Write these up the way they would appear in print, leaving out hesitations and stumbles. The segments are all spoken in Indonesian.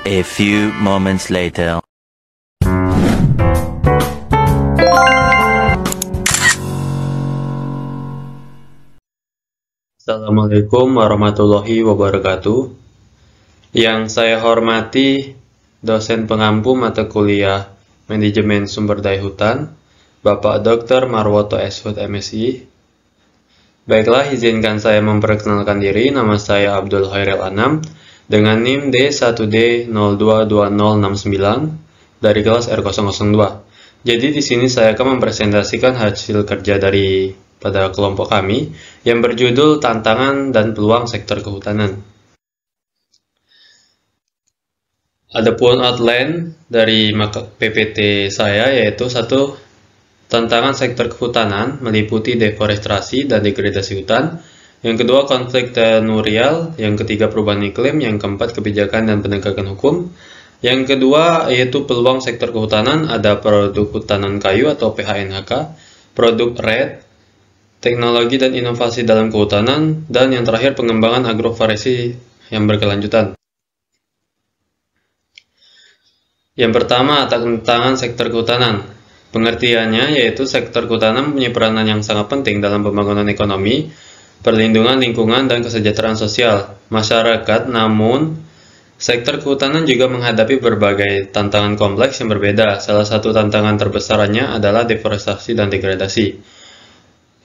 A few moments later. Assalamualaikum warahmatullahi wabarakatuh. Yang saya hormati dosen pengampu mata kuliah Manajemen Sumber Daya Hutan, Bapak Dr. Marwoto S. Hud MSI. Baiklah, izinkan saya memperkenalkan diri. Nama saya Abdul Khairil Anam dengan NIM D12202069 dari kelas R002. Jadi di sini saya akan mempresentasikan hasil kerja pada kelompok kami yang berjudul Tantangan dan Peluang Sektor Kehutanan. Adapun outline dari PPT saya yaitu 1. Tantangan sektor kehutanan meliputi deforestasi dan degradasi hutan. Yang kedua, konflik tenurial. Yang ketiga, perubahan iklim. Yang keempat, kebijakan dan penegakan hukum. Yang kedua, yaitu peluang sektor kehutanan, ada produk hutanan kayu atau PHNHK, produk RED, teknologi dan inovasi dalam kehutanan, dan yang terakhir, pengembangan agroforestry yang berkelanjutan. Yang pertama, tantangan sektor kehutanan. Pengertiannya yaitu sektor kehutanan mempunyai peranan yang sangat penting dalam pembangunan ekonomi, perlindungan lingkungan, dan kesejahteraan sosial masyarakat. Namun, sektor kehutanan juga menghadapi berbagai tantangan kompleks yang berbeda. Salah satu tantangan terbesarnya adalah deforestasi dan degradasi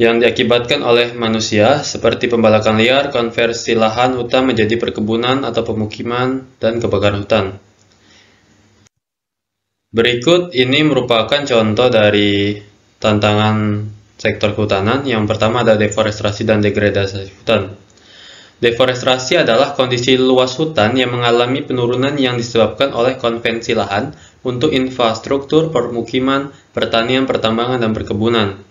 yang diakibatkan oleh manusia, seperti pembalakan liar, konversi lahan hutan menjadi perkebunan atau pemukiman, dan kebakaran hutan. Berikut ini merupakan contoh dari tantangan sektor kehutanan. Yang pertama ada deforestasi dan degradasi hutan. Deforestasi adalah kondisi luas hutan yang mengalami penurunan yang disebabkan oleh konversi lahan untuk infrastruktur, permukiman, pertanian, pertambangan, dan perkebunan.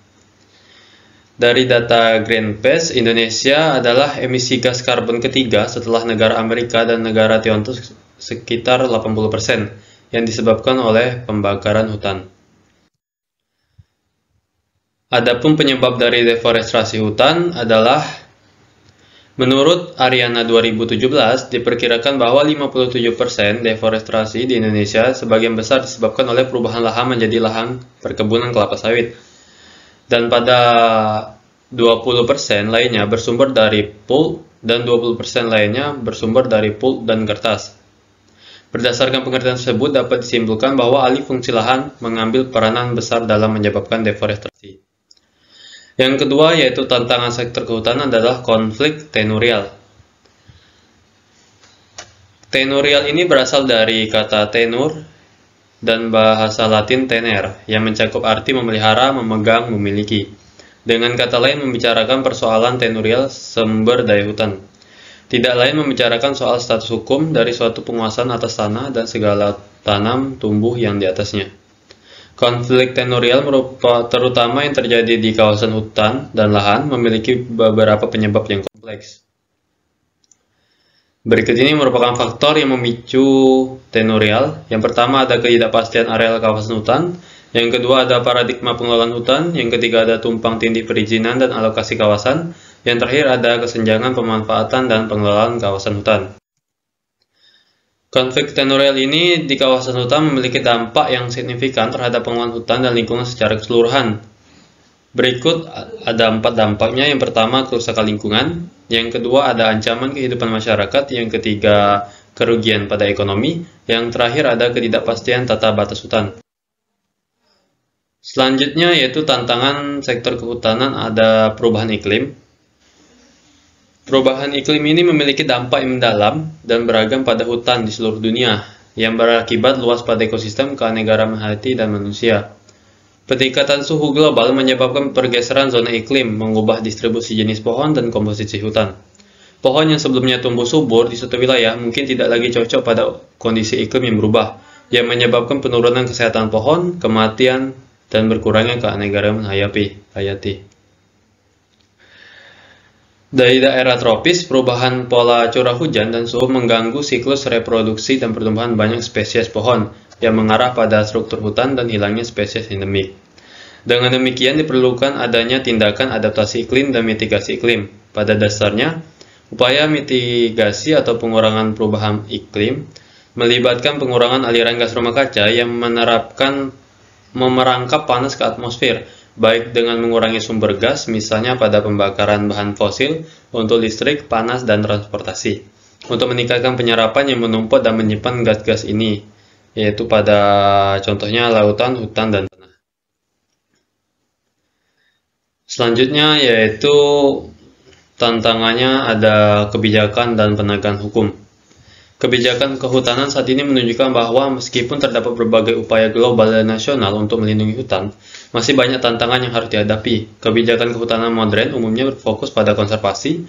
Dari data Greenpeace, Indonesia adalah emisi gas karbon ketiga setelah negara Amerika dan negara Tiongkok sekitar 80% yang disebabkan oleh pembakaran hutan. Adapun penyebab dari deforestasi hutan adalah, menurut Ariana 2017, diperkirakan bahwa 57% deforestasi di Indonesia sebagian besar disebabkan oleh perubahan lahan menjadi lahan perkebunan kelapa sawit. Dan pada 20% lainnya bersumber dari pulp dan 20% lainnya bersumber dari pulp dan kertas. Berdasarkan pengertian tersebut dapat disimpulkan bahwa alih fungsi lahan mengambil peranan besar dalam menyebabkan deforestasi. Yang kedua yaitu tantangan sektor kehutanan adalah konflik tenurial. Tenurial ini berasal dari kata tenur dan bahasa Latin tener yang mencakup arti memelihara, memegang, memiliki. Dengan kata lain membicarakan persoalan tenurial sumber daya hutan. Tidak lain membicarakan soal status hukum dari suatu penguasaan atas tanah dan segala tanam tumbuh yang di atasnya. Konflik tenurial terutama yang terjadi di kawasan hutan dan lahan memiliki beberapa penyebab yang kompleks. Berikut ini merupakan faktor yang memicu tenurial. Yang pertama ada ketidakpastian areal kawasan hutan. Yang kedua ada paradigma pengelolaan hutan. Yang ketiga ada tumpang tindih perizinan dan alokasi kawasan. Yang terakhir ada kesenjangan pemanfaatan dan pengelolaan kawasan hutan. Konflik tenurial ini di kawasan hutan memiliki dampak yang signifikan terhadap pengelolaan hutan dan lingkungan secara keseluruhan. Berikut ada 4 dampaknya. Yang pertama, kerusakan lingkungan. Yang kedua, ada ancaman kehidupan masyarakat. Yang ketiga, kerugian pada ekonomi. Yang terakhir, ada ketidakpastian tata batas hutan. Selanjutnya, yaitu tantangan sektor kehutanan, ada perubahan iklim. Perubahan iklim ini memiliki dampak yang mendalam dan beragam pada hutan di seluruh dunia, yang berakibat luas pada ekosistem, keanekaragaman hayati, dan manusia. Peningkatan suhu global menyebabkan pergeseran zona iklim, mengubah distribusi jenis pohon dan komposisi hutan. Pohon yang sebelumnya tumbuh subur di suatu wilayah mungkin tidak lagi cocok pada kondisi iklim yang berubah, yang menyebabkan penurunan kesehatan pohon, kematian, dan berkurangnya keanekaragaman hayati. Dari daerah tropis, perubahan pola curah hujan dan suhu mengganggu siklus reproduksi dan pertumbuhan banyak spesies pohon, yang mengarah pada struktur hutan dan hilangnya spesies endemik. Dengan demikian diperlukan adanya tindakan adaptasi iklim dan mitigasi iklim. Pada dasarnya, upaya mitigasi atau pengurangan perubahan iklim melibatkan pengurangan aliran gas rumah kaca yang memerangkap panas ke atmosfer, baik dengan mengurangi sumber gas, misalnya pada pembakaran bahan fosil, untuk listrik, panas, dan transportasi. Untuk meningkatkan penyerapan yang menumpuk dan menyimpan gas-gas ini, yaitu pada contohnya lautan, hutan, dan tanah. Selanjutnya yaitu tantangannya ada kebijakan dan penegakan hukum. Kebijakan kehutanan saat ini menunjukkan bahwa meskipun terdapat berbagai upaya global dan nasional untuk melindungi hutan, masih banyak tantangan yang harus dihadapi. Kebijakan kehutanan modern umumnya berfokus pada konservasi,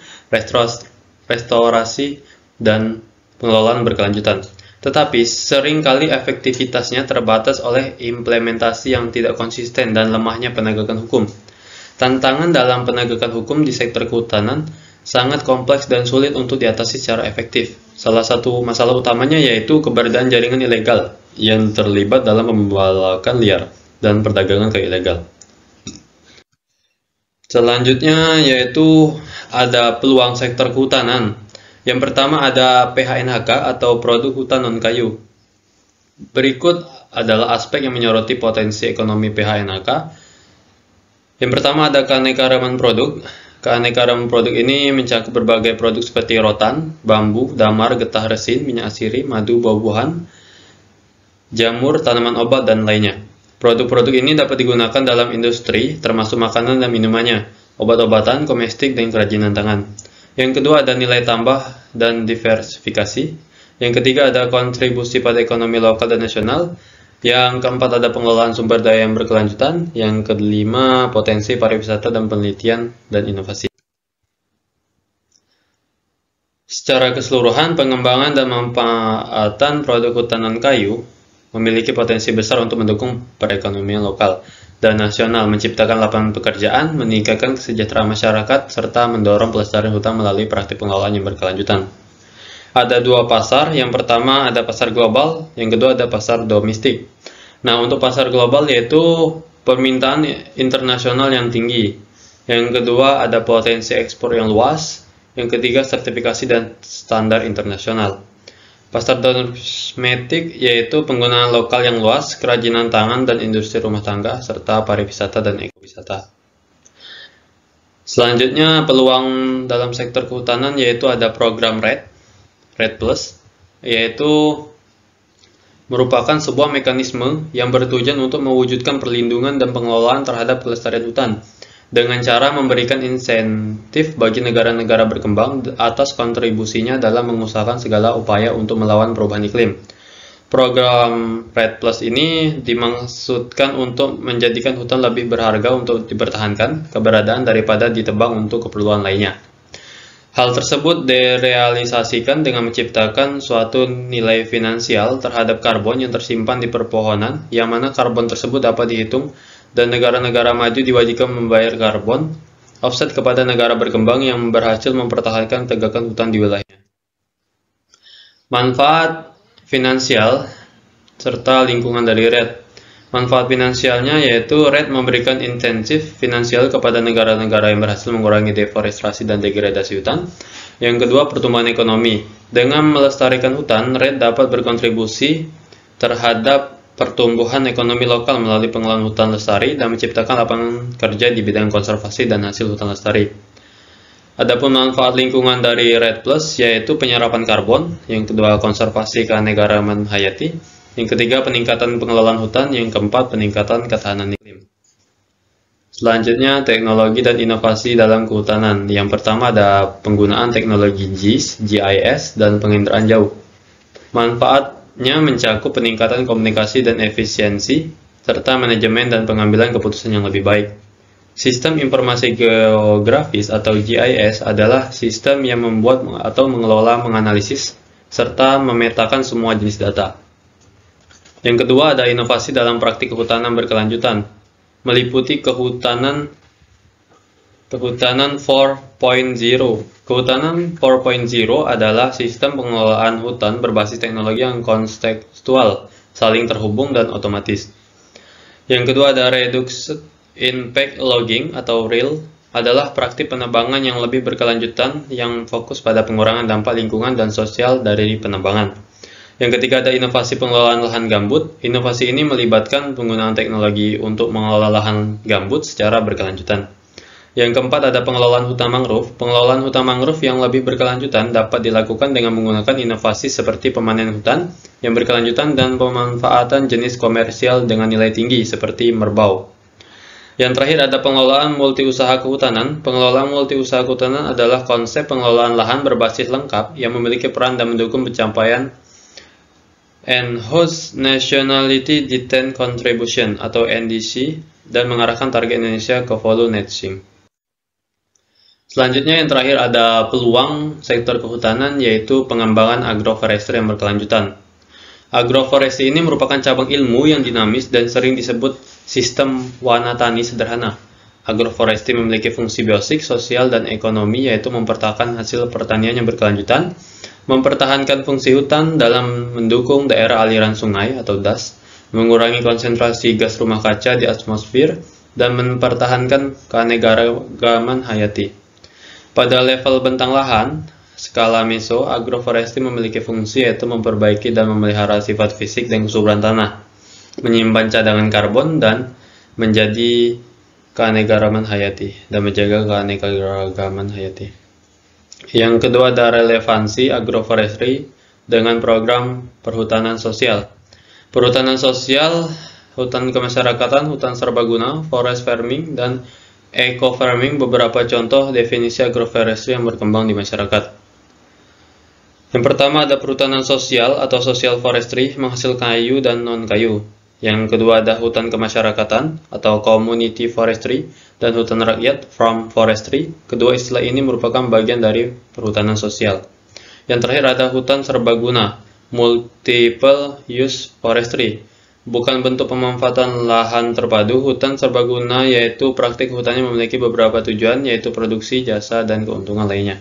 restorasi, dan pengelolaan berkelanjutan. Tetapi seringkali efektivitasnya terbatas oleh implementasi yang tidak konsisten dan lemahnya penegakan hukum. Tantangan dalam penegakan hukum di sektor kehutanan sangat kompleks dan sulit untuk diatasi secara efektif. Salah satu masalah utamanya yaitu keberadaan jaringan ilegal yang terlibat dalam pembalakan liar dan perdagangan ilegal. Selanjutnya yaitu ada peluang sektor kehutanan. Yang pertama ada PHNHK atau produk hutan non-kayu. Berikut adalah aspek yang menyoroti potensi ekonomi PHNHK. Yang pertama ada keanekaragaman produk. Keanekaragaman produk ini mencakup berbagai produk seperti rotan, bambu, damar, getah resin, minyak sirih, madu, buah-buahan, jamur, tanaman obat, dan lainnya. Produk-produk ini dapat digunakan dalam industri, termasuk makanan dan minumannya, obat-obatan, komestik, dan kerajinan tangan. Yang kedua ada nilai tambah dan diversifikasi. Yang ketiga ada kontribusi pada ekonomi lokal dan nasional. Yang keempat ada pengelolaan sumber daya yang berkelanjutan. Yang kelima potensi pariwisata dan penelitian dan inovasi. Secara keseluruhan, pengembangan dan pemanfaatan produk hutanan kayu memiliki potensi besar untuk mendukung perekonomian lokal dan nasional, menciptakan lapangan pekerjaan, meningkatkan kesejahteraan masyarakat, serta mendorong pelestarian hutan melalui praktik pengelolaan yang berkelanjutan. Ada dua pasar, yang pertama ada pasar global, yang kedua ada pasar domestik. Nah, untuk pasar global yaitu permintaan internasional yang tinggi. Yang kedua ada potensi ekspor yang luas. Yang ketiga sertifikasi dan standar internasional. Pasar domestik yaitu penggunaan lokal yang luas, kerajinan tangan dan industri rumah tangga, serta pariwisata dan ekowisata. Selanjutnya peluang dalam sektor kehutanan yaitu ada program REDD+, yaitu merupakan sebuah mekanisme yang bertujuan untuk mewujudkan perlindungan dan pengelolaan terhadap kelestarian hutan dengan cara memberikan insentif bagi negara-negara berkembang atas kontribusinya dalam mengusahakan segala upaya untuk melawan perubahan iklim. Program REDD+ ini dimaksudkan untuk menjadikan hutan lebih berharga untuk dipertahankan keberadaan daripada ditebang untuk keperluan lainnya. Hal tersebut direalisasikan dengan menciptakan suatu nilai finansial terhadap karbon yang tersimpan di perpohonan, yang mana karbon tersebut dapat dihitung dan negara-negara maju diwajibkan membayar karbon offset kepada negara berkembang yang berhasil mempertahankan tegakan hutan di wilayahnya. Manfaat finansial serta lingkungan dari REDD. Manfaat finansialnya yaitu REDD memberikan insentif finansial kepada negara-negara yang berhasil mengurangi deforestasi dan degradasi hutan. Yang kedua, pertumbuhan ekonomi. Dengan melestarikan hutan, REDD dapat berkontribusi terhadap pertumbuhan ekonomi lokal melalui pengelolaan hutan lestari dan menciptakan lapangan kerja di bidang konservasi dan hasil hutan lestari. Adapun manfaat lingkungan dari REDD+, yaitu penyerapan karbon. Yang kedua, konservasi keanekaragaman hayati. Yang ketiga, peningkatan pengelolaan hutan. Yang keempat, peningkatan ketahanan iklim. Selanjutnya, teknologi dan inovasi dalam kehutanan. Yang pertama ada penggunaan teknologi GIS, dan penginderaan jauh. Manfaatnya mencakup peningkatan komunikasi dan efisiensi, serta manajemen dan pengambilan keputusan yang lebih baik. Sistem informasi geografis atau GIS adalah sistem yang membuat atau mengelola, menganalisis, serta memetakan semua jenis data. Yang kedua ada inovasi dalam praktik kehutanan berkelanjutan, meliputi kehutanan 4.0. Kehutanan 4.0 adalah sistem pengelolaan hutan berbasis teknologi yang kontekstual, saling terhubung dan otomatis. Yang kedua ada Reduced Impact Logging atau RIL, adalah praktik penebangan yang lebih berkelanjutan yang fokus pada pengurangan dampak lingkungan dan sosial dari penebangan. Yang ketiga ada inovasi pengelolaan lahan gambut. Inovasi ini melibatkan penggunaan teknologi untuk mengelola lahan gambut secara berkelanjutan. Yang keempat ada pengelolaan hutan mangrove. Pengelolaan hutan mangrove yang lebih berkelanjutan dapat dilakukan dengan menggunakan inovasi seperti pemanen hutan yang berkelanjutan dan pemanfaatan jenis komersial dengan nilai tinggi seperti merbau. Yang terakhir ada pengelolaan multiusaha kehutanan. Pengelolaan multiusaha kehutanan adalah konsep pengelolaan lahan berbasis lengkap yang memiliki peran dan mendukung pencapaian Enhanced Nationality Detent Contribution atau NDC dan mengarahkan target Indonesia ke volume netching. Selanjutnya yang terakhir ada peluang sektor kehutanan yaitu pengembangan agroforestry yang berkelanjutan. Agroforestry ini merupakan cabang ilmu yang dinamis dan sering disebut sistem wana tani sederhana. Agroforestry memiliki fungsi biosik, sosial, dan ekonomi yaitu mempertahankan hasil pertanian yang berkelanjutan, mempertahankan fungsi hutan dalam mendukung daerah aliran sungai atau DAS, mengurangi konsentrasi gas rumah kaca di atmosfer, dan mempertahankan keanekaragaman hayati. Pada level bentang lahan, skala meso, agroforestry memiliki fungsi yaitu memperbaiki dan memelihara sifat fisik dan kesuburan tanah, menyimpan cadangan karbon, dan menjadi keanekaragaman hayati, dan menjaga keanekaragaman hayati. Yang kedua ada relevansi agroforestry dengan program perhutanan sosial. Perhutanan sosial, hutan kemasyarakatan, hutan serbaguna, forest farming, dan eco farming beberapa contoh definisi agroforestry yang berkembang di masyarakat. Yang pertama ada perhutanan sosial atau social forestry menghasilkan kayu dan non-kayu. Yang kedua ada hutan kemasyarakatan atau community forestry dan hutan rakyat farm forestry. Kedua istilah ini merupakan bagian dari perhutanan sosial. Yang terakhir ada hutan serbaguna multiple use forestry. Bukan bentuk pemanfaatan lahan terpadu, hutan serbaguna yaitu praktik hutannya memiliki beberapa tujuan yaitu produksi, jasa, dan keuntungan lainnya.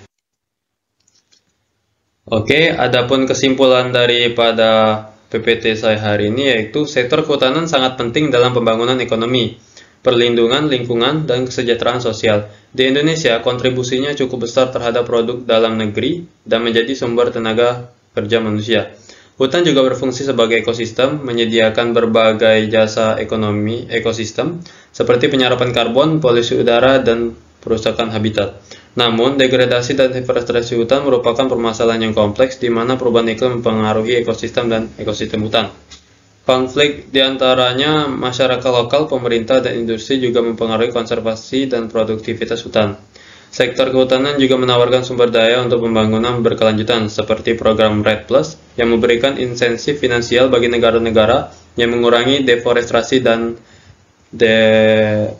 Oke, adapun kesimpulan daripada PPT saya hari ini yaitu sektor kehutanan sangat penting dalam pembangunan ekonomi, perlindungan lingkungan, dan kesejahteraan sosial. Di Indonesia, kontribusinya cukup besar terhadap produk dalam negeri dan menjadi sumber tenaga kerja manusia. Hutan juga berfungsi sebagai ekosistem, menyediakan berbagai jasa ekonomi ekosistem, seperti penyerapan karbon, polusi udara, dan perusakan habitat. Namun, degradasi dan deforestasi hutan merupakan permasalahan yang kompleks di mana perubahan iklim mempengaruhi ekosistem dan ekosistem hutan. Konflik di antaranya masyarakat lokal, pemerintah, dan industri juga mempengaruhi konservasi dan produktivitas hutan. Sektor kehutanan juga menawarkan sumber daya untuk pembangunan berkelanjutan seperti program REDD+, yang memberikan insentif finansial bagi negara-negara yang mengurangi deforestasi dan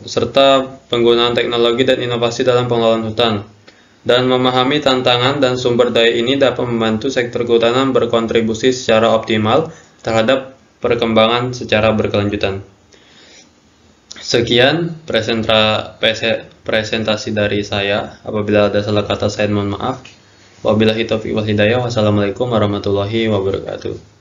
serta penggunaan teknologi dan inovasi dalam pengelolaan hutan. Dan memahami tantangan dan sumber daya ini dapat membantu sektor kehutanan berkontribusi secara optimal terhadap perkembangan secara berkelanjutan. Sekian presentasi dari saya. Apabila ada salah kata saya mohon maaf. Wabillahi taufiq wal hidayah. Wassalamualaikum warahmatullahi wabarakatuh.